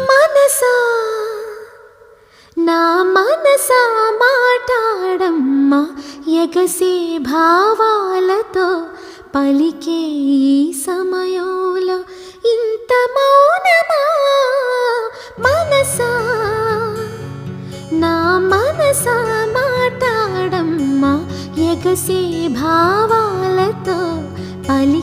మనసా నా మనసా మాటాడమ్మా ఎగసే భావాలతో పలికే ఈ సమయంలో ఇంత మౌనమా మనసా నా మనసా మాటాడమ్మా ఎగసే భావాలతో పలికే